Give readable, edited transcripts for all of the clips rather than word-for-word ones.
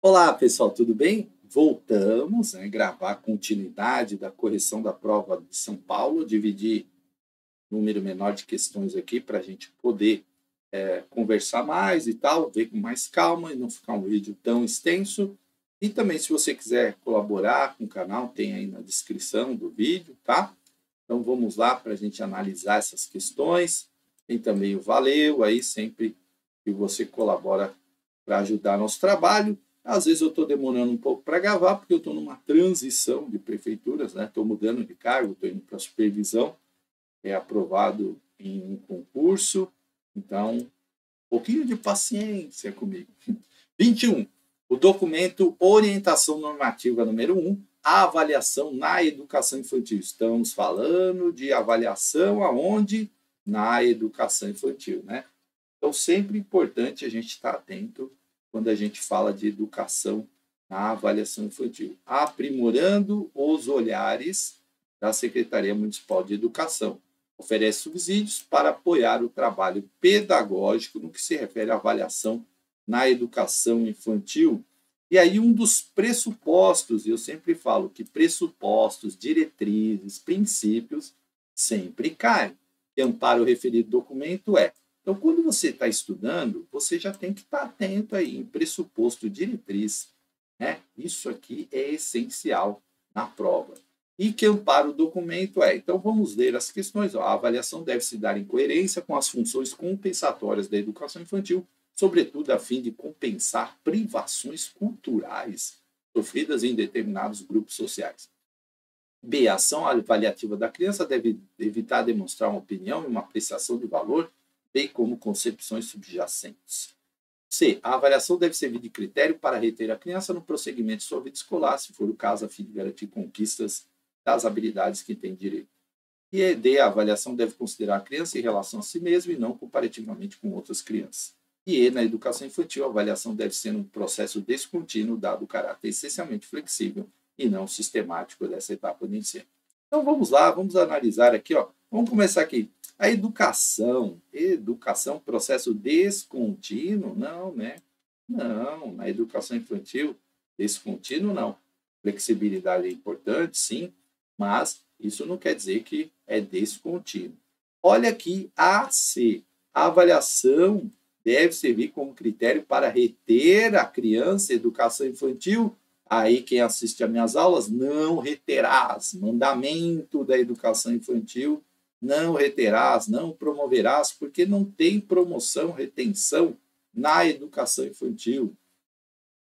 Olá, pessoal, tudo bem? Voltamos, né, gravar a continuidade da correção da prova de São Paulo, dividir número menor de questões aqui para a gente poder conversar mais e tal, ver com mais calma e não ficar um vídeo tão extenso. E também, se você quiser colaborar com o canal, tem aí na descrição do vídeo, tá? Então vamos lá para a gente analisar essas questões. Tem também o valeu aí sempre que você colabora para ajudar nosso trabalho. Às vezes eu estou demorando um pouco para gravar, porque eu estou numa transição de prefeituras, né? Estou mudando de cargo, estou indo para a supervisão, é aprovado em um concurso, então, um pouquinho de paciência comigo. 21. O documento Orientação Normativa número 1, a avaliação na educação infantil. Estamos falando de avaliação aonde? Na educação infantil, né? Então, sempre importante a gente estar atento quando a gente fala de educação na avaliação infantil. Aprimorando os olhares da Secretaria Municipal de Educação. Oferece subsídios para apoiar o trabalho pedagógico no que se refere à avaliação na educação infantil. E aí um dos pressupostos, eu sempre falo que pressupostos, diretrizes, princípios sempre caem. Que ampara o referido documento é. Então, quando você está estudando, você já tem que estar atento aí em pressuposto, diretriz, né? Isso aqui é essencial na prova. E que ampara o documento é. Então, vamos ler as questões. A avaliação deve se dar em coerência com as funções compensatórias da educação infantil, sobretudo a fim de compensar privações culturais sofridas em determinados grupos sociais. B. A ação avaliativa da criança deve evitar demonstrar uma opinião e uma apreciação de valor, bem como concepções subjacentes. C. A avaliação deve servir de critério para reter a criança no prosseguimento de sua vida escolar, se for o caso, a fim de garantir conquistas das habilidades que tem direito. E D. A avaliação deve considerar a criança em relação a si mesma e não comparativamente com outras crianças. E E. Na educação infantil, a avaliação deve ser um processo descontínuo, dado o caráter essencialmente flexível e não sistemático dessa etapa de ensino. Então vamos lá, vamos analisar aqui, ó. Vamos começar aqui. A educação, processo descontínuo? Não, né? Não, na educação infantil, descontínuo não. Flexibilidade é importante, sim, mas isso não quer dizer que é descontínuo. Olha aqui, AC. A avaliação deve servir como critério para reter a criança, educação infantil. Aí, quem assiste às minhas aulas, não reterás. Mandamento da educação infantil, não reterás, não promoverás, porque não tem promoção, retenção na educação infantil,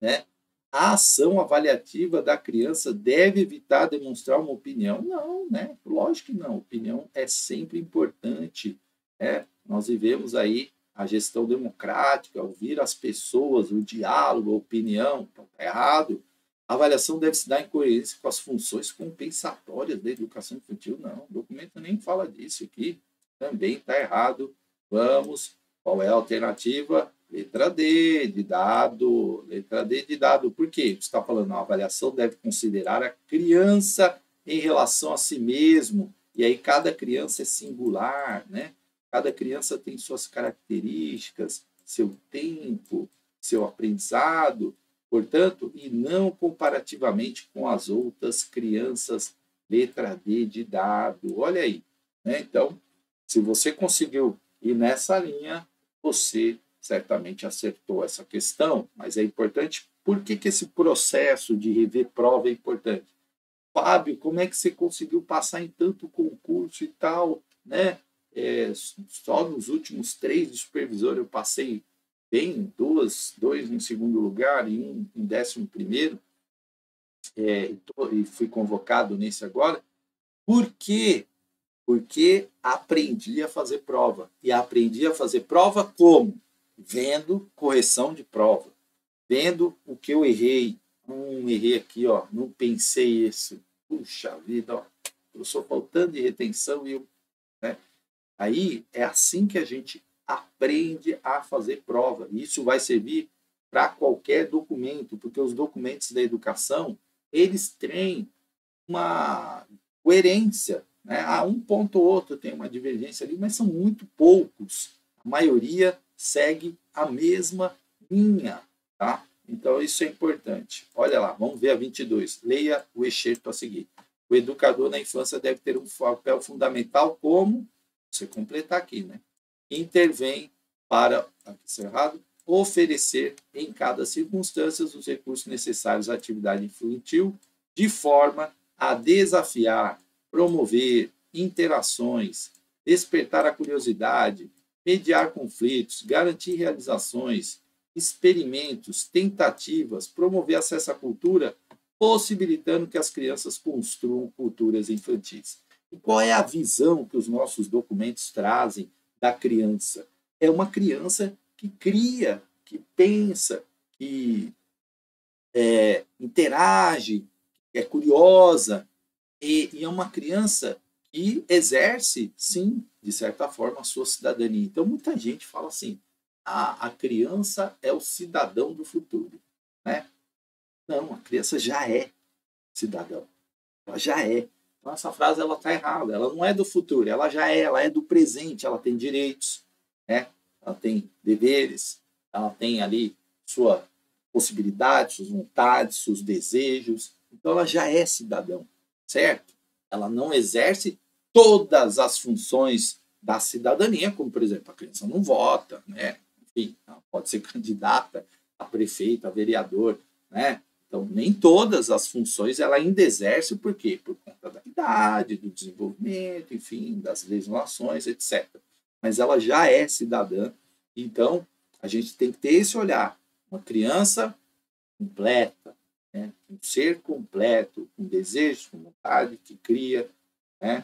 né? A ação avaliativa da criança deve evitar demonstrar uma opinião? Não, né? Lógico que não. Opinião é sempre importante, né? Nós vivemos aí a gestão democrática, ouvir as pessoas, o diálogo, a opinião, então está errado. A avaliação deve se dar em coerência com as funções compensatórias da educação infantil? Não, o documento nem fala disso aqui. Também está errado. Vamos, qual é a alternativa? Letra D de dado. Letra D de dado. Por quê? Você está falando, a avaliação deve considerar a criança em relação a si mesmo. E aí cada criança é singular, né? Cada criança tem suas características, seu tempo, seu aprendizado, portanto, e não comparativamente com as outras crianças. Letra D de dado. Olha aí, né? Então, se você conseguiu ir nessa linha, você certamente acertou essa questão, mas é importante. Por que esse processo de rever prova é importante? Fábio, como é que você conseguiu passar em tanto concurso e tal, né? Só nos últimos 3 de supervisor eu passei bem, dois em segundo lugar e um em 11º, e fui convocado nesse agora. Por quê? Porque aprendi a fazer prova. E aprendi a fazer prova como? Vendo correção de prova. Vendo o que eu errei. Errei aqui, ó, não pensei isso. Puxa vida, ó, eu sou faltando de retenção e eu, né? Aí é assim que a gente aprende a fazer prova. Isso vai servir para qualquer documento, porque os documentos da educação, eles têm uma coerência, né? Um ponto ou outro tem uma divergência ali, mas são muito poucos. A maioria segue a mesma linha, tá? Então, isso é importante. Olha lá, vamos ver a 22. Leia o excerto a seguir. O educador na infância deve ter um papel fundamental como, você completar aqui, né? Intervém para, aqui está errado, oferecer em cada circunstância os recursos necessários à atividade infantil, de forma a desafiar, promover interações, despertar a curiosidade, mediar conflitos, garantir realizações, experimentos, tentativas, promover acesso à cultura, possibilitando que as crianças construam culturas infantis. E qual é a visão que os nossos documentos trazem da criança? É uma criança que cria, que pensa, que interage, é curiosa, e é uma criança que exerce, sim, de certa forma, a sua cidadania. Então, muita gente fala assim, a criança é o cidadão do futuro. Né? Não, a criança já é cidadão. Ela já é. Então, essa frase está errada. Ela não é do futuro, ela é do presente. Ela tem direitos, né? Ela tem deveres, ela tem ali sua possibilidade, suas vontades, seus desejos. Então, ela já é cidadão, certo? Ela não exerce todas as funções da cidadania, como, por exemplo, a criança não vota, né? Enfim, ela pode ser candidata a prefeito, a vereador, né? Então, nem todas as funções ela ainda exerce, por quê? Por conta da idade, do desenvolvimento, enfim, das legislações, etc. Mas ela já é cidadã, então a gente tem que ter esse olhar. Uma criança completa, né? Um ser completo, com desejos, com vontade, que cria, né?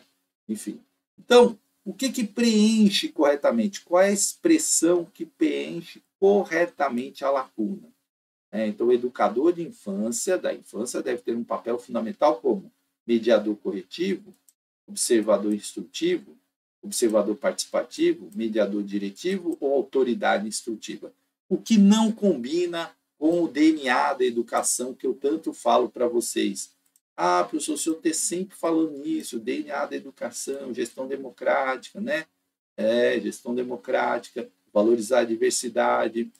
Enfim. Então, o que preenche corretamente? Qual é a expressão que preenche corretamente a lacuna? Então, o educador da infância deve ter um papel fundamental como mediador corretivo, observador instrutivo, observador participativo, mediador diretivo ou autoridade instrutiva. O que não combina com o DNA da educação que eu tanto falo para vocês. Ah, professor, o senhor está sempre falando nisso, DNA da educação, gestão democrática, né? Gestão democrática, valorizar a diversidade,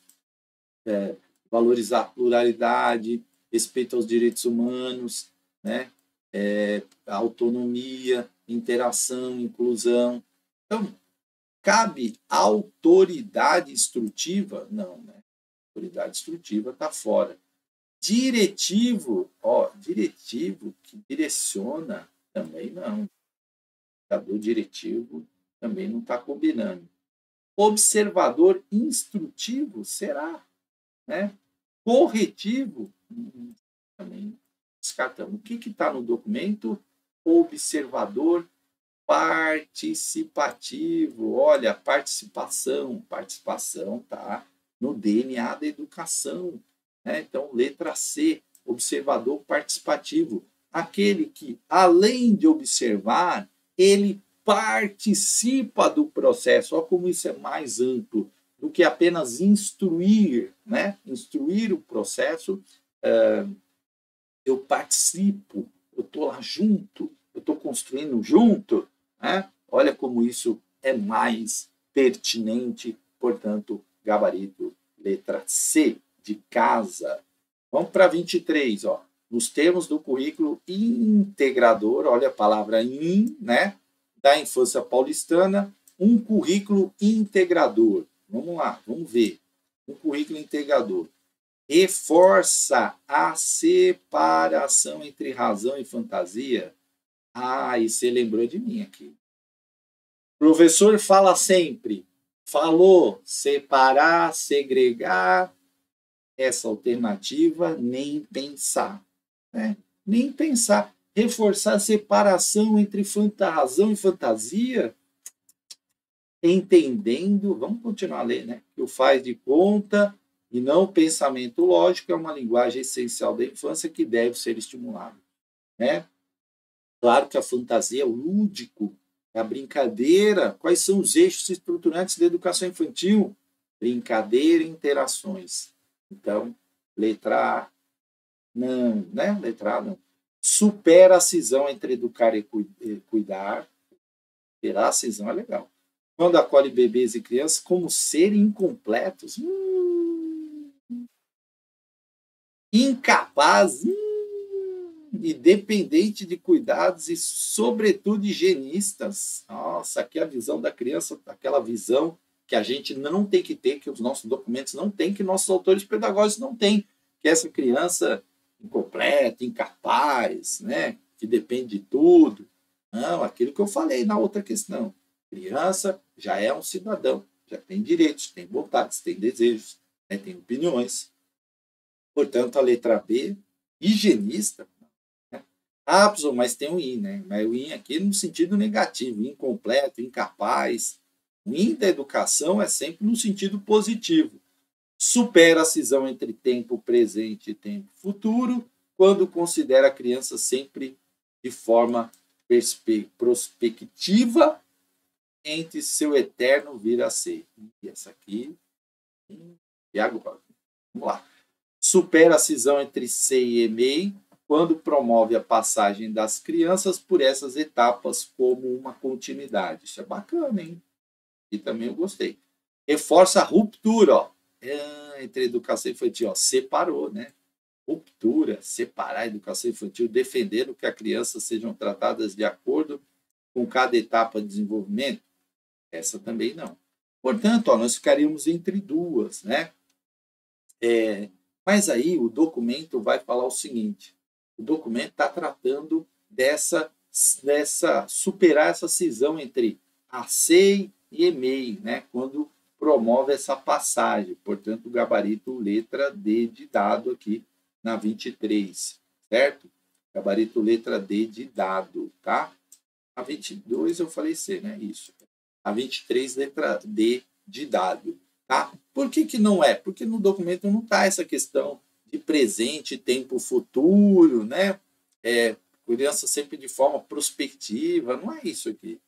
valorizar a pluralidade, respeito aos direitos humanos, né? A autonomia, interação, inclusão. Então, cabe autoridade instrutiva? Não, né? Autoridade instrutiva está fora. Diretivo que direciona, também não. O diretivo também não está combinando. Observador instrutivo, será? Né? Corretivo, também descartamos. O que está no documento? Observador participativo. Olha, participação está no DNA da educação. Né? Então, letra C, observador participativo. Aquele que, além de observar, ele participa do processo. Olha como isso é mais amplo do que apenas instruir, né? Instruir o processo, eu participo, eu estou lá junto, eu estou construindo junto, né? Olha como isso é mais pertinente, portanto, gabarito, letra C, de casa. Vamos para 23, ó. Nos termos do currículo integrador, olha a palavra in, né? Da infância paulistana, um currículo integrador. Vamos lá, vamos ver. Um currículo integrador reforça a separação entre razão e fantasia. Ah, e você lembrou de mim aqui. O professor fala sempre, falou, separar, segregar, essa alternativa, nem pensar. Né? Nem pensar. Reforçar a separação entre razão e fantasia, entendendo, vamos continuar a ler, né? Que o faz de conta e não o pensamento lógico é uma linguagem essencial da infância que deve ser estimulada. Né? Claro que a fantasia é o lúdico, é a brincadeira. Quais são os eixos estruturantes da educação infantil? Brincadeira e interações. Então, letra A, não, né? Letra A, não. Supera a cisão entre educar e cuidar. Superar a cisão é legal. Quando acolhe bebês e crianças como serem incompletos. incapaz, e dependente de cuidados e, sobretudo, higienistas. Nossa, aqui a visão da criança, aquela visão que a gente não tem que ter, que os nossos documentos não têm, que nossos autores pedagógicos não têm, que essa criança incompleta, incapaz, né, que depende de tudo. Não, aquilo que eu falei na outra questão. Criança já é um cidadão, já tem direitos, tem vontades, tem desejos, né, tem opiniões. Portanto, a letra B, higienista, né? Ah, professor, mas tem o IN, né? Mas o IN aqui no sentido negativo, incompleto, incapaz. O IN da educação é sempre no sentido positivo. Supera a cisão entre tempo presente e tempo futuro, quando considera a criança sempre de forma prospectiva entre seu eterno vir a ser. E essa aqui. E agora? Vamos lá. Supera a cisão entre SEI e EMEI, quando promove a passagem das crianças por essas etapas como uma continuidade. Isso é bacana, hein? E também eu gostei. Reforça a ruptura, ó, entre educação infantil. Ó, separou, né? Ruptura, separar a educação infantil, defendendo que as crianças sejam tratadas de acordo com cada etapa de desenvolvimento. Essa também não. Portanto, ó, nós ficaríamos entre duas, né? Mas aí o documento vai falar o seguinte: o documento está tratando dessa superar essa cisão entre a SEI e EMEI, né? Quando promove essa passagem. Portanto, o gabarito letra D de dado aqui na 23, certo? Gabarito letra D de dado, tá? A 22 eu falei C, né? Isso. A 23, letra D de dado. Tá? Por que não é? Porque no documento não está essa questão de presente, tempo futuro, né? Criança sempre de forma prospectiva, não é isso aqui.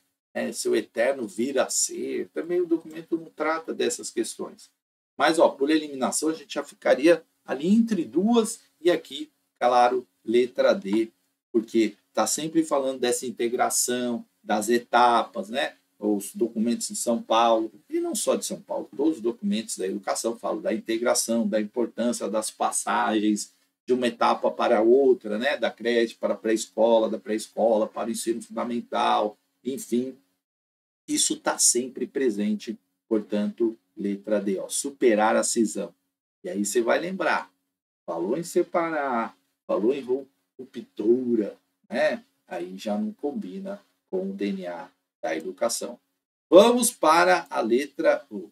Seu eterno vir a ser. Também o documento não trata dessas questões. Mas, ó, por eliminação, a gente já ficaria ali entre duas e aqui, claro, letra D, porque está sempre falando dessa integração, das etapas, né? Os documentos de São Paulo, e não só de São Paulo, todos os documentos da educação falam da integração, da importância das passagens de uma etapa para outra, né? Da creche para a pré-escola, da pré-escola para o ensino fundamental, enfim, isso está sempre presente, portanto, letra D, ó, superar a cisão. E aí você vai lembrar, falou em separar, falou em ruptura, né? Aí já não combina com o DNA da educação. Vamos para a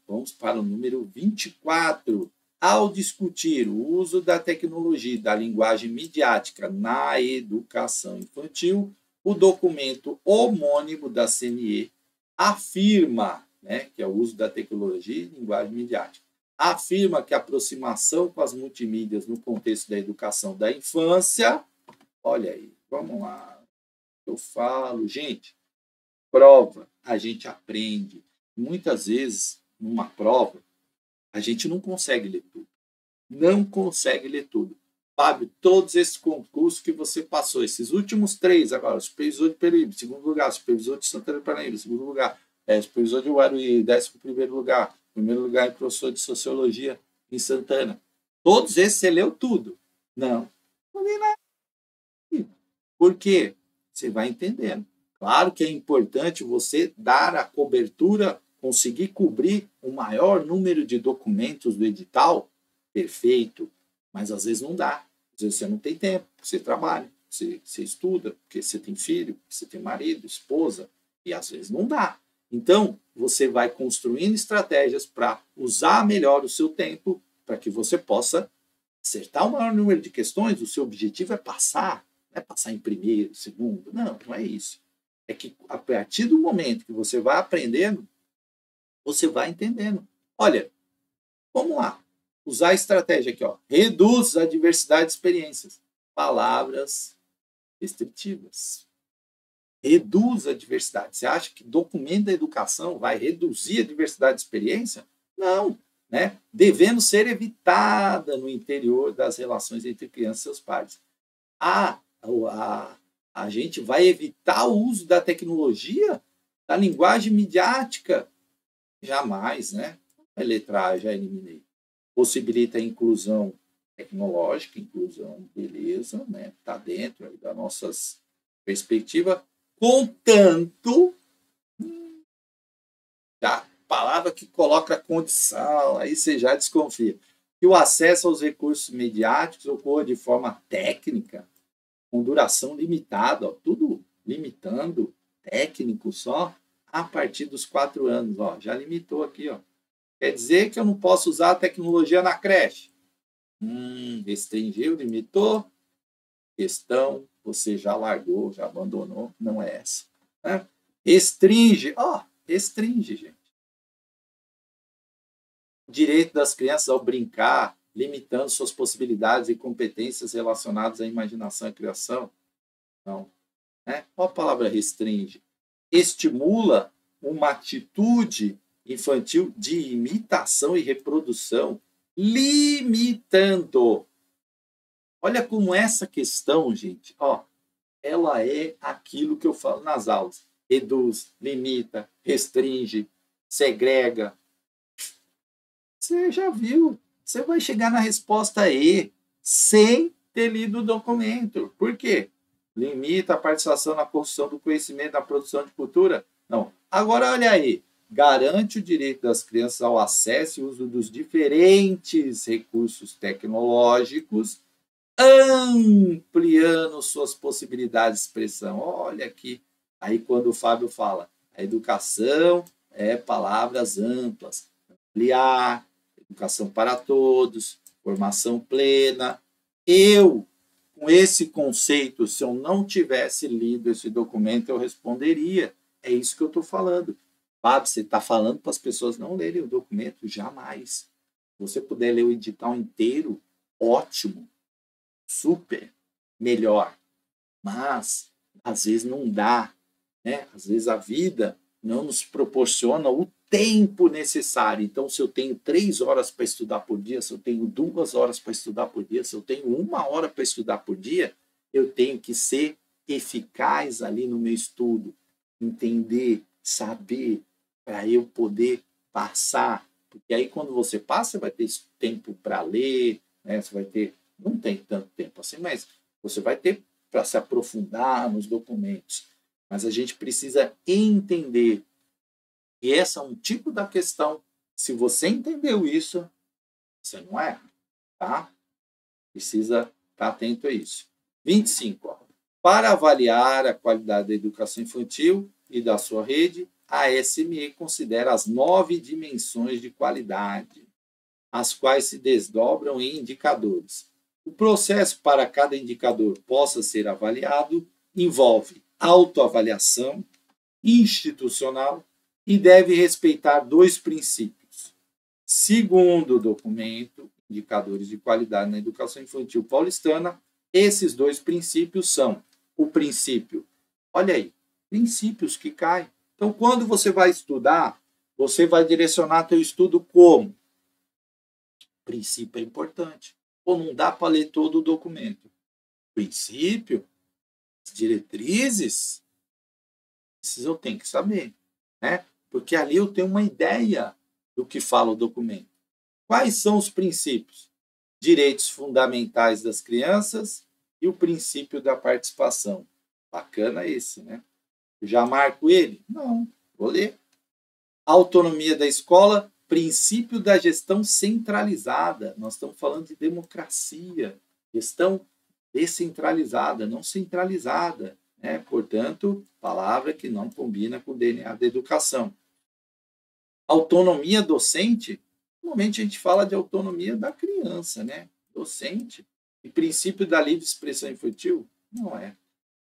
vamos para o número 24. Ao discutir o uso da tecnologia e da linguagem midiática na educação infantil, o documento homônimo da CNE afirma, né, que é o uso da tecnologia e linguagem midiática, afirma que a aproximação com as multimídias no contexto da educação da infância, olha aí, vamos lá, eu falo, gente, prova, a gente aprende. Muitas vezes, numa prova, a gente não consegue ler tudo. Não consegue ler tudo. Fábio, todos esses concursos que você passou, esses últimos 3 agora, supervisor de Peruíbe, segundo lugar, supervisor de Santana do Parnaíba, segundo lugar, supervisor de Uaruí, 11º lugar, primeiro lugar em professor de Sociologia em Santana. Todos esses você leu tudo? Não. Não li nada. Por quê? Você vai entendendo. Claro que é importante você dar a cobertura, conseguir cobrir o maior número de documentos do edital, perfeito, mas às vezes não dá. Às vezes você não tem tempo, você trabalha, você estuda, porque você tem filho, você tem marido, esposa, e às vezes não dá. Então, você vai construindo estratégias para usar melhor o seu tempo, para que você possa acertar o maior número de questões. O seu objetivo é passar, não é passar em primeiro, segundo, não é isso. É que a partir do momento que você vai aprendendo, você vai entendendo. Olha, vamos lá. Usar a estratégia aqui, ó. Reduz a diversidade de experiências. Palavras restritivas. Reduz a diversidade. Você acha que documento da educação vai reduzir a diversidade de experiência? Não, né? Devendo ser evitada no interior das relações entre crianças e seus pais. A gente vai evitar o uso da tecnologia, da linguagem midiática? Jamais, né? A letra A já eliminei. Possibilita a inclusão tecnológica, inclusão, beleza, né? Está dentro aí das nossas perspectivas, contanto, a palavra que coloca condição, aí você já desconfia, que o acesso aos recursos midiáticos ocorra de forma técnica, com duração limitada, ó, tudo limitando, técnico só, a partir dos 4 anos. Ó, já limitou aqui. Ó. Quer dizer que eu não posso usar a tecnologia na creche? Restringiu, limitou. Questão, você já largou, já abandonou, não é essa. Né? Restringe, restringe, gente. O direito das crianças ao brincar, limitando suas possibilidades e competências relacionadas à imaginação e criação. Não. Né? Qual a palavra restringe? Estimula uma atitude infantil de imitação e reprodução, limitando. Olha como essa questão, gente, ela é aquilo que eu falo nas aulas. Reduz, limita, restringe, segrega. Você já viu. Você vai chegar na resposta E sem ter lido o documento. Por quê? Limita a participação na construção do conhecimento, na produção de cultura? Não. Agora, olha aí. Garante o direito das crianças ao acesso e uso dos diferentes recursos tecnológicos, ampliando suas possibilidades de expressão. Olha aqui. Aí, quando o Fábio fala, a educação é palavras amplas. Ampliar, educação para todos, formação plena. Com esse conceito, se eu não tivesse lido esse documento, eu responderia. É isso que eu estou falando. Fábio, você está falando para as pessoas não lerem o documento? Jamais. Se você puder ler o edital inteiro, ótimo, super, melhor. Mas, às vezes, não dá. Né? Às vezes, a vida não nos proporciona o tempo necessário. Então, se eu tenho 3 horas para estudar por dia, se eu tenho 2 horas para estudar por dia, se eu tenho 1 hora para estudar por dia, eu tenho que ser eficaz ali no meu estudo, entender, saber, para eu poder passar. Porque aí, quando você passa, você vai ter tempo para ler, né? Você vai ter, não tem tanto tempo assim, mas você vai ter para se aprofundar nos documentos. Mas a gente precisa entender. E esse é um tipo da questão. Se você entendeu isso, você não erra, tá? Precisa estar atento a isso. 25. Ó. Para avaliar a qualidade da educação infantil e da sua rede, a SME considera as 9 dimensões de qualidade, as quais se desdobram em indicadores. O processo para cada indicador possa ser avaliado envolve autoavaliação institucional e deve respeitar 2 princípios. Segundo o documento, Indicadores de Qualidade na Educação Infantil Paulistana, esses 2 princípios são o princípio, olha aí, princípios que caem. Então, quando você vai estudar, você vai direcionar teu estudo como? O princípio é importante. Ou não dá para ler todo o documento. Princípio, as diretrizes, esses eu tenho que saber, né? Porque ali eu tenho uma ideia do que fala o documento. Quais são os princípios? Direitos fundamentais das crianças e o princípio da participação. Bacana esse, né? Eu já marco ele? Não, vou ler. Autonomia da escola, princípio da gestão centralizada. Nós estamos falando de democracia, gestão descentralizada, não centralizada. Né? Portanto, palavra que não combina com o DNA da educação. Autonomia docente, normalmente a gente fala de autonomia da criança, né? Docente. E princípio da livre expressão infantil? Não é.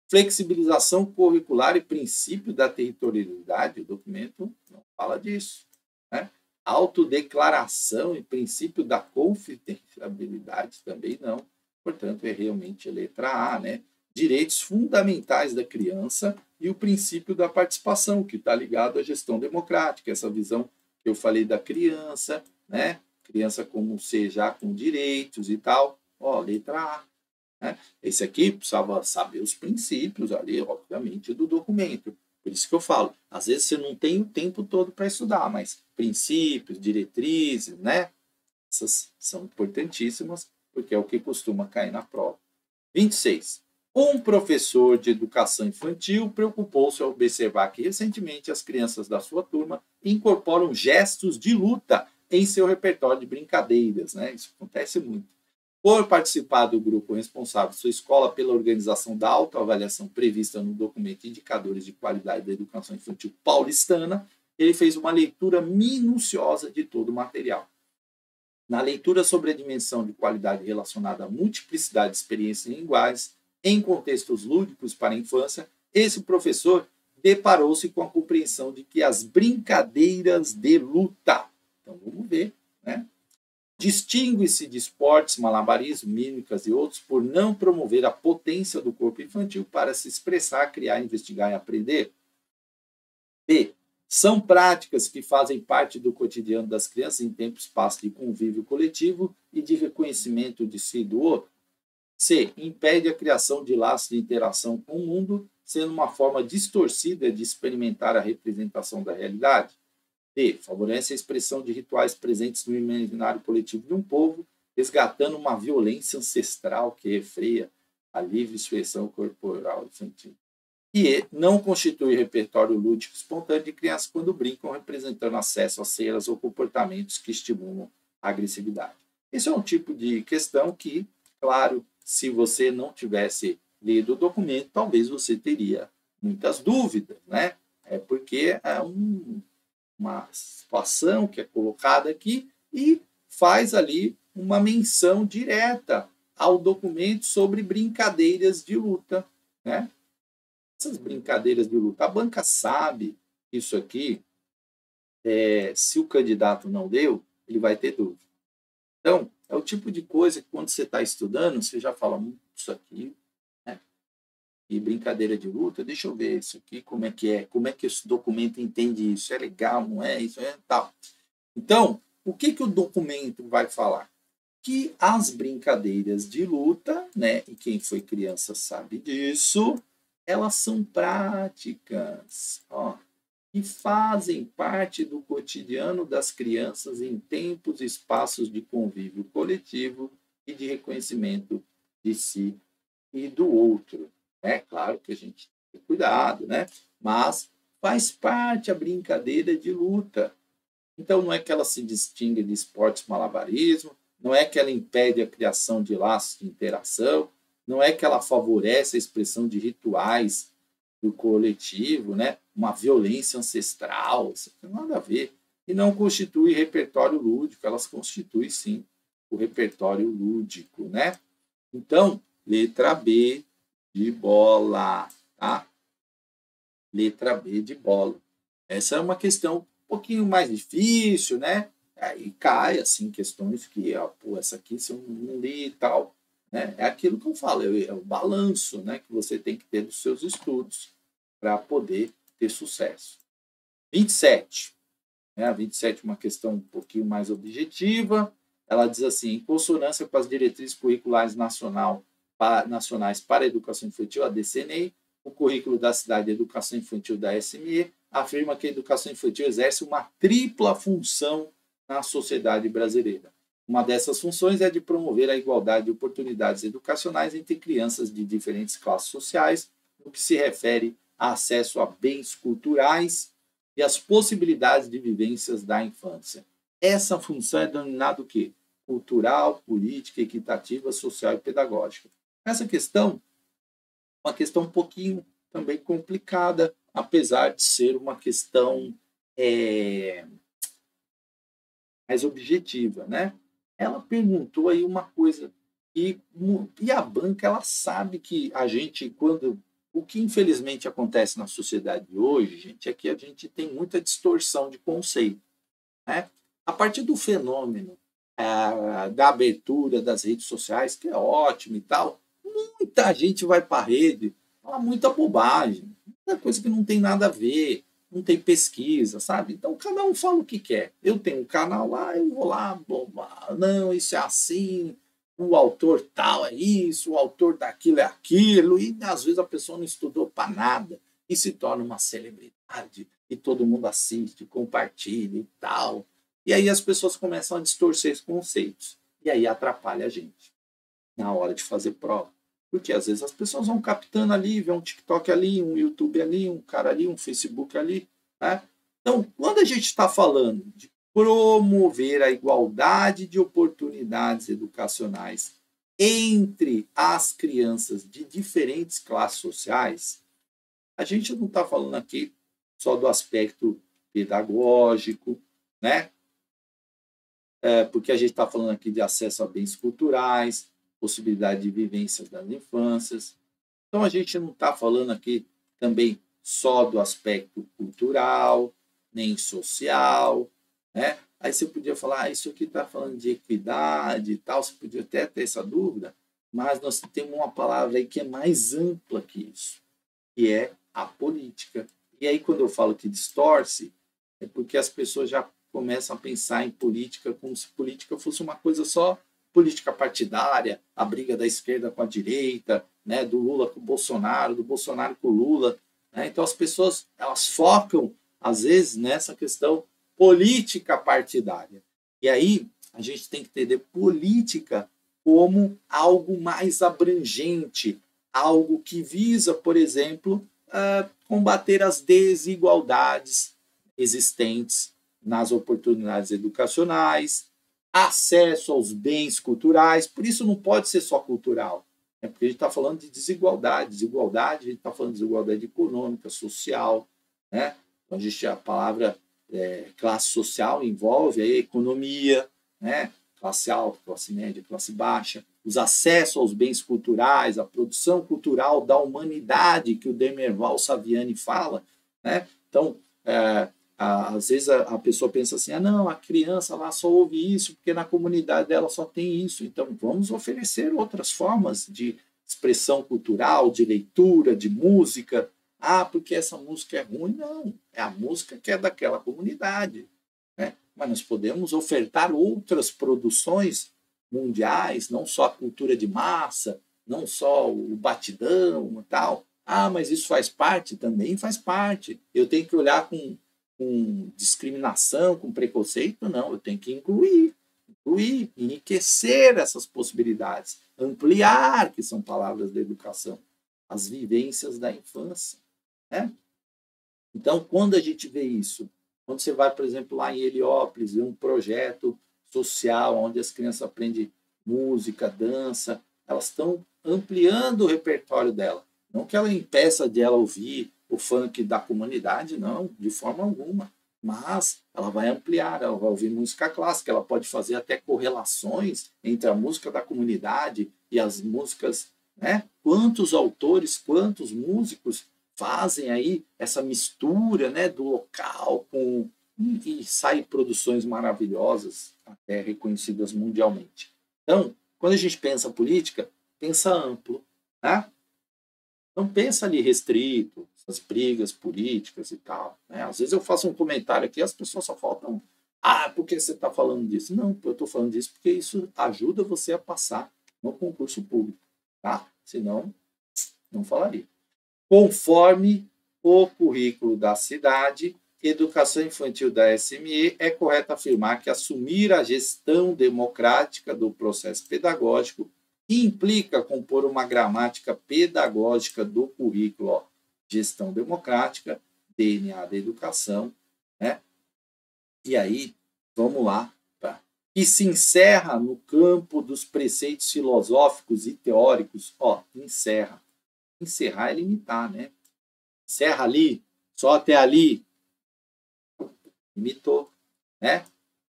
Flexibilização curricular e princípio da territorialidade, o documento não fala disso. Né? Autodeclaração e princípio da confidencialidade também não. Portanto, é realmente a letra A, né? Direitos fundamentais da criança e o princípio da participação, que está ligado à gestão democrática, essa visão que eu falei da criança, né? Criança como ser já com direitos e tal. Ó, letra A. Né? Esse aqui precisava saber os princípios ali, obviamente, do documento. Por isso que eu falo, às vezes você não tem o tempo todo para estudar, mas princípios, diretrizes, né? Essas são importantíssimas, porque é o que costuma cair na prova. 26. Um professor de educação infantil preocupou-se ao observar que recentemente as crianças da sua turma incorporam gestos de luta em seu repertório de brincadeiras, né? Isso acontece muito. Por participar do grupo responsável de sua escola pela organização da autoavaliação prevista no documento Indicadores de Qualidade da Educação Infantil Paulistana, ele fez uma leitura minuciosa de todo o material. Na leitura sobre a dimensão de qualidade relacionada à multiplicidade de experiências linguagens em contextos lúdicos para a infância, esse professor deparou-se com a compreensão de que as brincadeiras de luta, então vamos ver, né? Distingue-se de esportes, malabarismo, mímicas e outros por não promover a potência do corpo infantil para se expressar, criar, investigar e aprender. B. São práticas que fazem parte do cotidiano das crianças em tempo e espaço de convívio coletivo e de reconhecimento de si e do outro. C. Impede a criação de laços de interação com o mundo, sendo uma forma distorcida de experimentar a representação da realidade. D. Favorece a expressão de rituais presentes no imaginário coletivo de um povo, resgatando uma violência ancestral que refreia a livre expressão corporal infantil. E não constitui repertório lúdico espontâneo de crianças quando brincam, representando acesso a cenas ou comportamentos que estimulam a agressividade. Esse é um tipo de questão que, claro, se você não tivesse lido o documento, talvez você teria muitas dúvidas, né? É porque é uma situação que é colocada aqui e faz ali uma menção direta ao documento sobre brincadeiras de luta, né? Essas brincadeiras de luta. A banca sabe isso aqui, se o candidato não deu, ele vai ter dúvida. Então, é o tipo de coisa que quando você está estudando, você já fala, isso aqui, né? E brincadeira de luta, deixa eu ver isso aqui, como é que esse documento entende isso, é legal, não é, isso é tal. Então, o que o documento vai falar? Que as brincadeiras de luta, né, e quem foi criança sabe disso, elas são práticas, que fazem parte do cotidiano das crianças em tempos e espaços de convívio coletivo e de reconhecimento de si e do outro. É claro que a gente tem cuidado, né? Mas faz parte a brincadeira de luta. Então, não é que ela se distingue de esportes malabarismo, não é que ela impede a criação de laços de interação, não é que ela favorece a expressão de rituais do coletivo, né? Uma violência ancestral, isso não tem nada a ver. E não constitui repertório lúdico, elas constituem, sim, o repertório lúdico, né? Então, letra B de bola, tá? Letra B de bola. Essa é uma questão um pouquinho mais difícil, né? Aí cai, assim, questões que, essa aqui se eu não li e tal, né? É aquilo que eu falo, é o balanço, né, que você tem que ter dos seus estudos para poder ter sucesso. 27. A 27 é uma questão um pouquinho mais objetiva. Ela diz assim, em consonância com as diretrizes curriculares nacionais para a educação infantil, a DCNEI, o currículo da cidade de educação infantil da SME afirma que a educação infantil exerce uma tripla função na sociedade brasileira. Uma dessas funções é de promover a igualdade de oportunidades educacionais entre crianças de diferentes classes sociais, no que se refere a acesso a bens culturais e as possibilidades de vivências da infância. Essa função é denominada o quê? Cultural, política, equitativa, social e pedagógica. Essa questão é uma questão um pouquinho também complicada, apesar de ser uma questão mais objetiva, né? Ela perguntou aí uma coisa e a banca ela sabe que a gente o que infelizmente acontece na sociedade de hoje, gente, é que a gente tem muita distorção de conceito, né? A partir do fenômeno da abertura das redes sociais, que é ótimo e tal, muita gente vai para a rede, fala muita bobagem, muita coisa que não tem nada a ver, não tem pesquisa, sabe? Então, cada um fala o que quer. Eu tenho um canal lá, eu vou lá, não, isso é assim, o autor tal é isso, o autor daquilo é aquilo, e às vezes a pessoa não estudou para nada e se torna uma celebridade, e todo mundo assiste, compartilha e tal. E aí as pessoas começam a distorcer os conceitos, e aí atrapalha a gente. na hora de fazer prova. Porque às vezes as pessoas vão captando ali, vê um TikTok ali, um YouTube ali, um cara ali, um Facebook ali. Né? Então, quando a gente está falando de promover a igualdade de oportunidades educacionais entre as crianças de diferentes classes sociais, a gente não está falando aqui só do aspecto pedagógico, né? Porque a gente está falando aqui de acesso a bens culturais, possibilidade de vivências das infâncias. Então, a gente não está falando aqui também só do aspecto cultural, nem social, né? Aí você podia falar, isso aqui está falando de equidade e tal, você podia até ter essa dúvida, mas nós temos uma palavra aí que é mais ampla que isso, que é a política. E aí, quando eu falo que distorce, é porque as pessoas já começam a pensar em política como se política fosse uma coisa só política partidária, a briga da esquerda com a direita, né, do Lula com o Bolsonaro, do Bolsonaro com o Lula. Né? Então, as pessoas elas focam, às vezes, nessa questão política partidária. E aí, a gente tem que entender política como algo mais abrangente, algo que visa, por exemplo, combater as desigualdades existentes nas oportunidades educacionais, acesso aos bens culturais, por isso não pode ser só cultural, né? Porque a gente está falando de desigualdade, a gente está falando de desigualdade econômica, social, né? Então, a palavra classe social envolve a economia, né? Classe alta, classe média, classe baixa, os acessos aos bens culturais, a produção cultural da humanidade, que o Demerval Saviani fala. Né? Então, às vezes a pessoa pensa assim, não, a criança lá só ouve isso, porque na comunidade dela só tem isso. Então, vamos oferecer outras formas de expressão cultural, de leitura, de música. Porque essa música é ruim. Não, é a música que é daquela comunidade. Né? Mas nós podemos ofertar outras produções mundiais, não só a cultura de massa, não só o batidão e tal. Mas isso faz parte? Também faz parte. Eu tenho que olhar com discriminação, com preconceito? Não, eu tenho que incluir, enriquecer essas possibilidades, ampliar, que são palavras da educação, as vivências da infância. Né? Então, quando a gente vê isso, quando você vai, por exemplo, lá em Heliópolis, ver um projeto social onde as crianças aprendem música, dança, elas estão ampliando o repertório dela. Não que ela impeça de ela ouvir o funk da comunidade, não, de forma alguma. Mas ela vai ampliar, ela vai ouvir música clássica, ela pode fazer até correlações entre a música da comunidade e as músicas, né? Quantos autores, quantos músicos fazem aí essa mistura, né, do local com e saem produções maravilhosas, até reconhecidas mundialmente. Então, quando a gente pensa política, pensa amplo, né? Não pensa ali restrito, essas brigas políticas e tal. Né? Às vezes eu faço um comentário aqui e as pessoas só faltam, por que você está falando disso? Não, eu estou falando disso porque isso ajuda você a passar no concurso público, tá? Senão, não falaria. Conforme o currículo da cidade, educação infantil da SME, é correto afirmar que assumir a gestão democrática do processo pedagógico implica compor uma gramática pedagógica do currículo, gestão democrática, DNA da educação, né? E aí, vamos lá, tá? E se encerra no campo dos preceitos filosóficos e teóricos, encerra. Encerrar é limitar, né? Encerra ali, só até ali, limitou, né?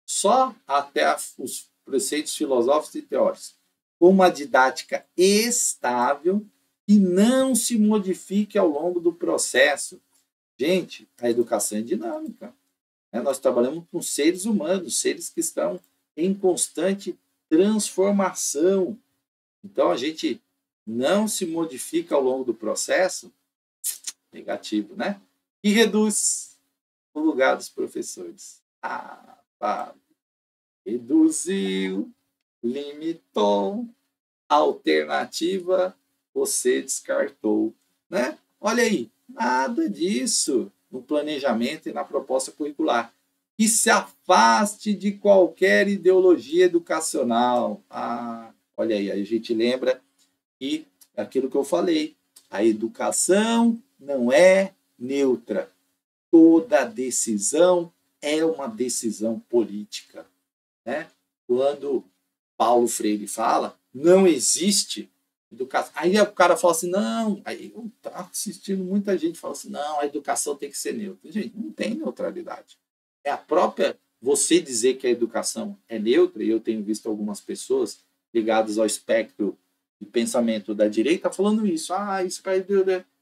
Só até os preceitos filosóficos e teóricos, com uma didática estável e não se modifique ao longo do processo. Gente, a educação é dinâmica. Né? Nós trabalhamos com seres humanos, seres que estão em constante transformação. Então, a gente não se modifica ao longo do processo, negativo, né? E reduz o lugar dos professores. Reduziu, limitou, alternativa, você descartou. Né? Olha aí, nada disso no planejamento e na proposta curricular. E se afaste de qualquer ideologia educacional. Olha aí a gente lembra que aquilo que eu falei, a educação não é neutra. Toda decisão é uma decisão política, né? Quando Paulo Freire fala, não existe educação. Aí o cara fala assim, não, aí eu tá assistindo muita gente fala assim, não, a educação tem que ser neutra. Gente, não tem neutralidade. É a própria você dizer que a educação é neutra, e eu tenho visto algumas pessoas ligadas ao espectro de pensamento da direita falando isso. Ah, isso caiu.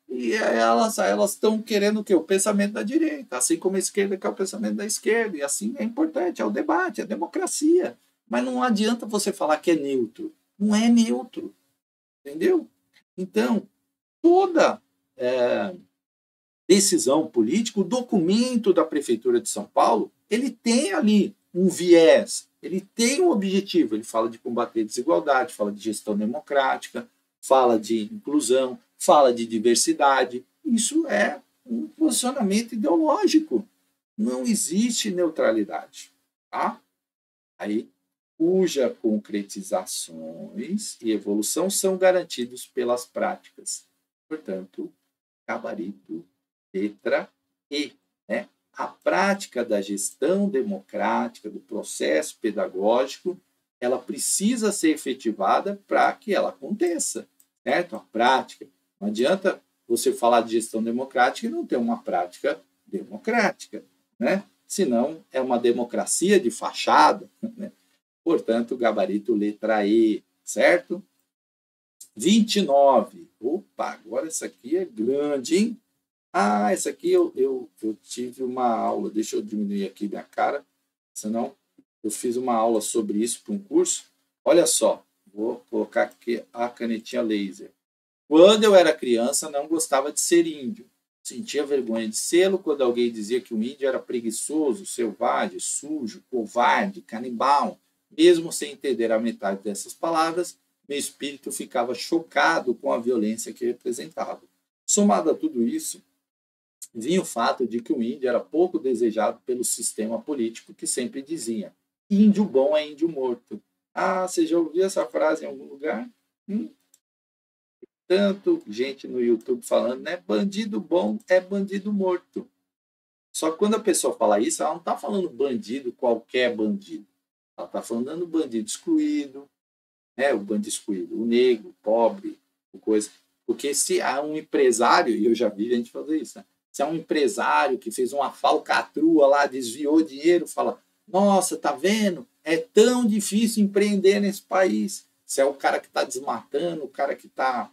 E elas estão querendo o quê? O pensamento da direita, assim como a esquerda quer o pensamento da esquerda. E assim é importante, é o debate, é a democracia. Mas não adianta você falar que é neutro. Não é neutro. Entendeu? Então, toda decisão política, o documento da Prefeitura de São Paulo, ele tem ali um viés, ele tem um objetivo, ele fala de combater a desigualdade, fala de gestão democrática, fala de inclusão, fala de diversidade. Isso é um posicionamento ideológico. Não existe neutralidade. Tá? Aí, cuja concretizações e evolução são garantidos pelas práticas. Portanto, gabarito, letra E. Né? A prática da gestão democrática, do processo pedagógico, ela precisa ser efetivada para que ela aconteça. Certo? A prática. Não adianta você falar de gestão democrática e não ter uma prática democrática. Né? Senão, é uma democracia de fachada. Né? Portanto, gabarito letra E, certo? 29. Opa, agora essa aqui é grande, hein? Ah, essa aqui eu tive uma aula. Deixa eu diminuir aqui minha cara, senão eu fiz uma aula sobre isso para um curso. Olha só, vou colocar aqui a canetinha laser. Quando eu era criança, não gostava de ser índio. Sentia vergonha de sê-lo quando alguém dizia que o índio era preguiçoso, selvagem, sujo, covarde, canibal. Mesmo sem entender a metade dessas palavras, meu espírito ficava chocado com a violência que representava. Somado a tudo isso, vinha o fato de que o índio era pouco desejado pelo sistema político que sempre dizia: índio bom é índio morto. Ah, você já ouviu essa frase em algum lugar? Tanto gente no YouTube falando, né? Bandido bom é bandido morto. Só que quando a pessoa fala isso, ela não está falando bandido, qualquer bandido. Ela está falando do bandido excluído, né? O bandido excluído, o negro, o pobre, o coisa. Porque se há um empresário, e eu já vi a gente fazer isso, né? Se há um empresário que fez uma falcatrua lá, desviou dinheiro, fala, nossa, tá vendo? É tão difícil empreender nesse país. Se é o cara que está desmatando, o cara que está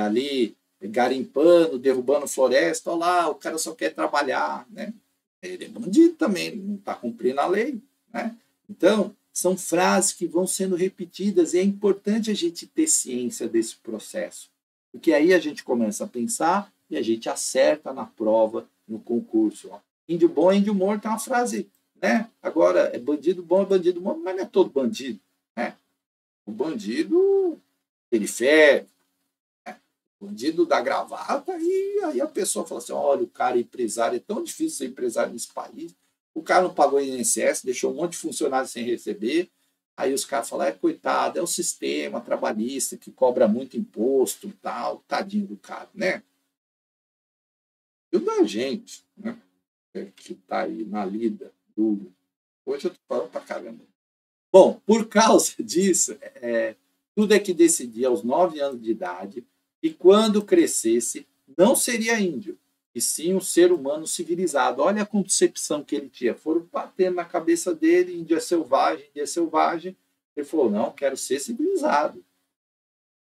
ali garimpando, derrubando floresta, olha lá, o cara só quer trabalhar, né? Ele é bandido também, ele não está cumprindo a lei, né? Então, são frases que vão sendo repetidas e é importante a gente ter ciência desse processo, porque aí a gente começa a pensar e a gente acerta na prova, no concurso. Ó. Índio bom é índio morto, é uma frase, né? Agora, é bandido bom, é bandido morto, mas não é todo bandido, né? O bandido periférico, né? O bandido da gravata, e aí a pessoa fala assim, olha, o cara é empresário, é tão difícil ser empresário nesse país, o cara não pagou INSS, deixou um monte de funcionários sem receber, aí os caras falam, coitado, é o sistema trabalhista que cobra muito imposto e tal, tadinho do cara, né? E o da gente, né? Que está aí na lida, duro. Hoje eu estou falando pra caramba. Bom, por causa disso, tudo é que decidi aos 9 anos de idade e quando crescesse não seria índio, e sim um ser humano civilizado. Olha a concepção que ele tinha. Foram batendo na cabeça dele, índio é selvagem, índio é selvagem. Ele falou, não, quero ser civilizado.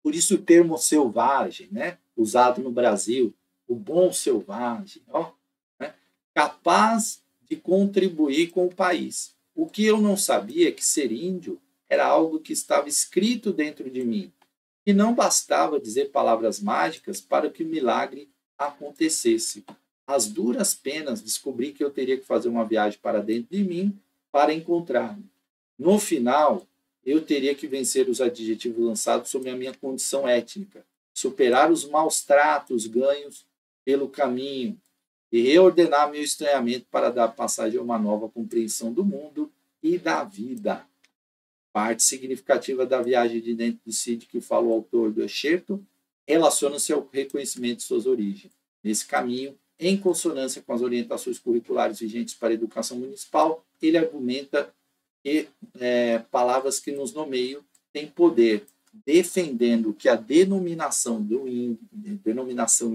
Por isso o termo selvagem, né? Usado no Brasil, o bom selvagem, ó, né? Capaz de contribuir com o país. O que eu não sabia é que ser índio era algo que estava escrito dentro de mim, e não bastava dizer palavras mágicas para que o milagre acontecesse. Às duras penas, descobri que eu teria que fazer uma viagem para dentro de mim para encontrar-me. No final, eu teria que vencer os adjetivos lançados sobre a minha condição étnica, superar os maus tratos ganhos pelo caminho e reordenar meu estranhamento para dar passagem a uma nova compreensão do mundo e da vida. Parte significativa da viagem de dentro de si, de que fala o autor do excerto, relaciona-se ao reconhecimento de suas origens. Nesse caminho, em consonância com as orientações curriculares vigentes para a educação municipal, ele argumenta que palavras que nos nomeiam têm poder, defendendo que a denominação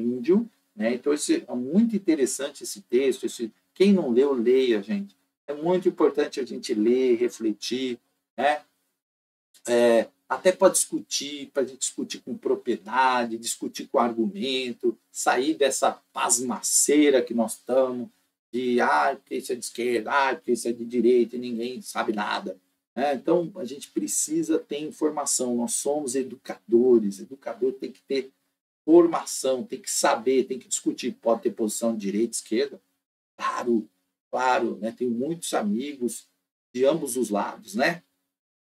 índio, né? Então, é muito interessante esse texto. Quem não leu, leia, gente. É muito importante a gente ler, refletir, né? Até para gente discutir com propriedade, discutir com argumento, sair dessa pasmaceira que nós estamos, de porque isso é de esquerda, porque isso é de direita, e ninguém sabe nada. Então, a gente precisa ter informação, nós somos educadores, educador tem que ter formação, tem que saber, tem que discutir, pode ter posição de direita, esquerda, claro, né? Tenho muitos amigos de ambos os lados, né?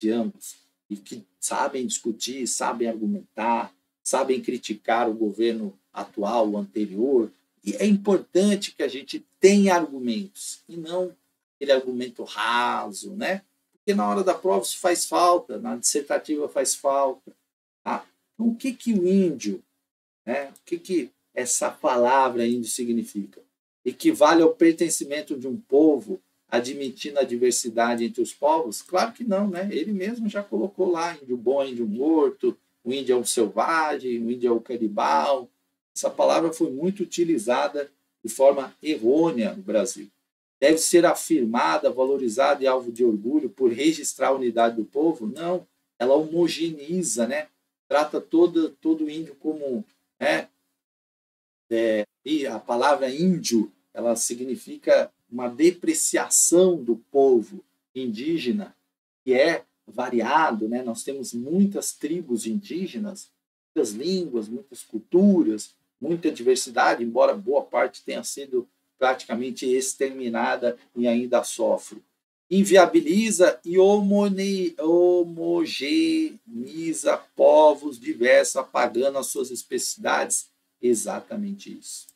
De ambos, e que sabem discutir, sabem argumentar, sabem criticar o governo atual, o anterior, e é importante que a gente tenha argumentos, e não aquele argumento raso, né? Porque na hora da prova isso faz falta, na dissertativa faz falta. Tá? Então, o que o índio, né? O que essa palavra índio significa? Equivale ao pertencimento de um povo, admitindo a diversidade entre os povos? Claro que não, né? Ele mesmo já colocou lá índio bom, índio morto, o índio é um selvagem, o índio é o canibal. Essa palavra foi muito utilizada de forma errônea no Brasil. Deve ser afirmada, valorizada e alvo de orgulho por registrar a unidade do povo? Não, ela homogeneiza, né? Trata todo índio como... e a palavra índio, ela significa uma depreciação do povo indígena, que é variado, né? Nós temos muitas tribos indígenas, muitas línguas, muitas culturas, muita diversidade, embora boa parte tenha sido praticamente exterminada e ainda sofre. Inviabiliza e homogeneiza povos diversos, apagando as suas especificidades. Exatamente isso.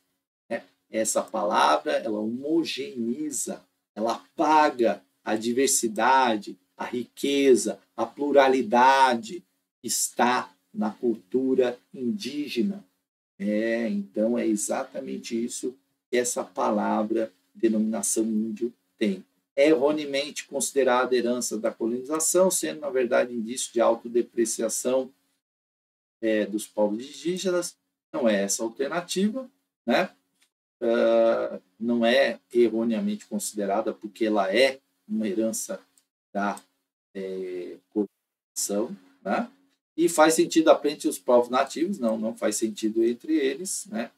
Essa palavra, ela homogeneiza, ela apaga a diversidade, a riqueza, a pluralidade que está na cultura indígena. Então, é exatamente isso que essa palavra, denominação índio, tem. É erroneamente considerada herança da colonização, sendo, na verdade, indício de autodepreciação dos povos indígenas. Não é essa a alternativa, né? Não é erroneamente considerada porque ela é uma herança da colonização, né? E faz sentido apenas os povos nativos, não faz sentido entre eles, né?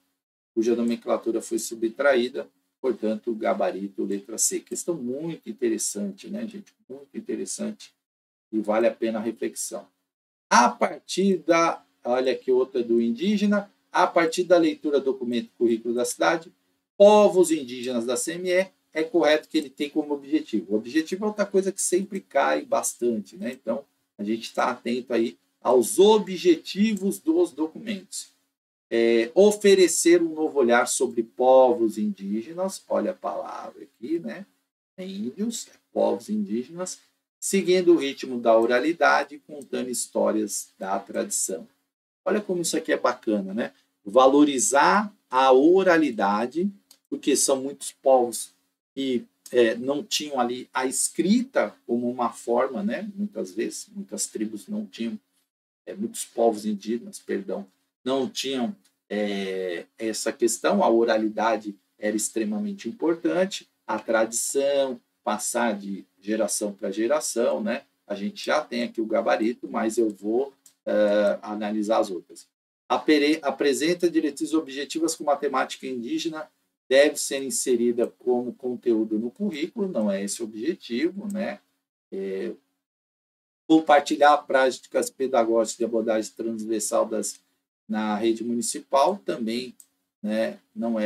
Cuja nomenclatura foi subtraída, portanto, gabarito, letra C. Questão muito interessante, né, gente? Muito interessante e vale a pena a reflexão. A partir olha aqui outra do indígena, a partir da leitura do documento currículo da cidade, povos indígenas da CME, é correto que ele tem como objetivo. O objetivo é outra coisa que sempre cai bastante, né? Então, a gente está atento aí aos objetivos dos documentos. Oferecer um novo olhar sobre povos indígenas, olha a palavra aqui, né? Índios, povos indígenas, seguindo o ritmo da oralidade, contando histórias da tradição. Olha como isso aqui é bacana, né? Valorizar a oralidade, porque são muitos povos que não tinham ali a escrita como uma forma, né? Muitas vezes, muitas tribos não tinham, muitos povos indígenas, perdão, não tinham essa questão, a oralidade era extremamente importante, a tradição, passar de geração para geração, né? A gente já tem aqui o gabarito, mas eu vou analisar as outras. Apresenta diretrizes objetivas com matemática indígena, deve ser inserida como conteúdo no currículo, não é esse o objetivo, né? Compartilhar práticas pedagógicas de abordagem transversal na rede municipal também, né? Não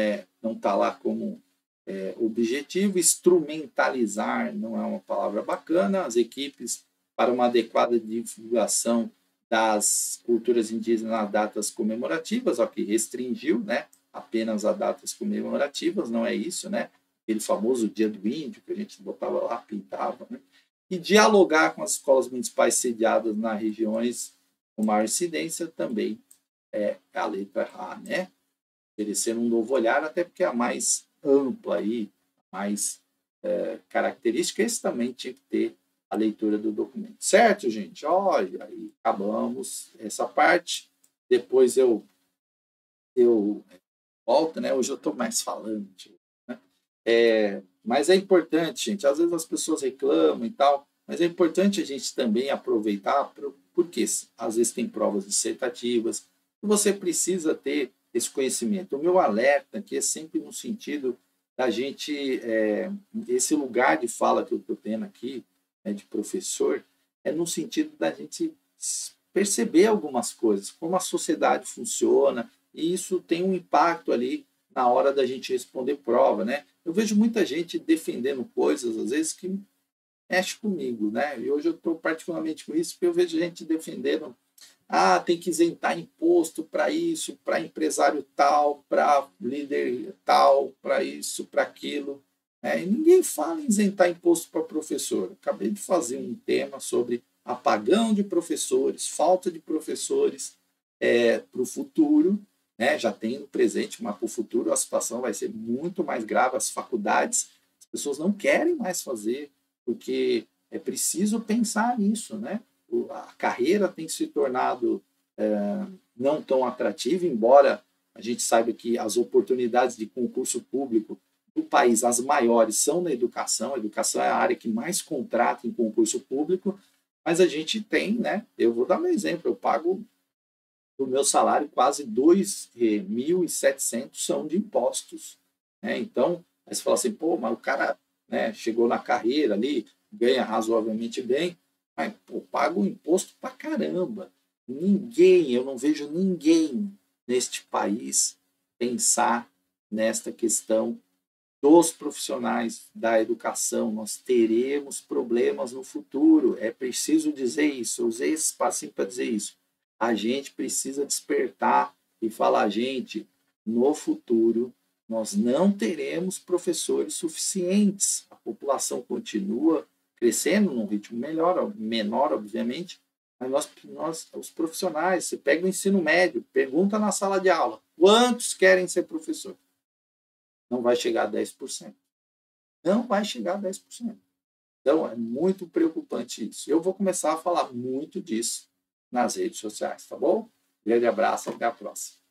está lá como objetivo. Instrumentalizar não é uma palavra bacana. As equipes para uma adequada divulgação das culturas indígenas nas datas comemorativas, ó, que restringiu, né? Apenas a datas comemorativas, não é isso, né? Aquele famoso Dia do Índio que a gente botava lá, pintava, né? E dialogar com as escolas municipais sediadas nas regiões com maior incidência também é a letra A, né? Oferecer um novo olhar, até porque é a mais ampla aí, mais característica, esse também tinha que ter a leitura do documento. Certo, gente? Olha, aí acabamos essa parte. Depois eu volto, né? Hoje eu estou mais falando, né? Mas é importante, gente. Às vezes as pessoas reclamam e tal, mas é importante a gente também aproveitar, porque às vezes tem provas dissertativas, e você precisa ter esse conhecimento. O meu alerta aqui é sempre no sentido da gente, esse lugar de fala que eu estou tendo aqui, né, de professor, é no sentido da gente perceber algumas coisas, como a sociedade funciona, e isso tem um impacto ali na hora da gente responder prova, né? Eu vejo muita gente defendendo coisas, às vezes, que mexe comigo, né? E hoje eu estou particularmente com isso, porque eu vejo gente defendendo, tem que isentar imposto para isso, para empresário tal, para líder tal, para isso, para aquilo. E ninguém fala em isentar imposto para professor. Acabei de fazer um tema sobre apagão de professores, falta de professores para o futuro, né? Já tem no presente, mas para o futuro a situação vai ser muito mais grave. As faculdades, as pessoas não querem mais fazer, porque é preciso pensar nisso, né? A carreira tem se tornado não tão atrativa, embora a gente saiba que as oportunidades de concurso público do país, as maiores, são na educação. A educação é a área que mais contrata em concurso público, mas a gente tem, né? Eu vou dar um exemplo, eu pago do meu salário quase 2.700 são de impostos, né? Então, aí você fala assim, pô, mas o cara, né, chegou na carreira ali, ganha razoavelmente bem, mas pô, paga um imposto pra caramba. Eu não vejo ninguém neste país pensar nesta questão dos profissionais da educação. Nós teremos problemas no futuro. É preciso dizer isso. Eu usei esse espacinho para dizer isso. A gente precisa despertar e falar, gente, no futuro nós não teremos professores suficientes. A população continua crescendo num ritmo menor, obviamente, mas os profissionais, você pega o ensino médio, pergunta na sala de aula, quantos querem ser professor? Não vai chegar a 10%. Não vai chegar a 10%. Então, é muito preocupante isso. Eu vou começar a falar muito disso nas redes sociais, tá bom? Grande abraço, até a próxima.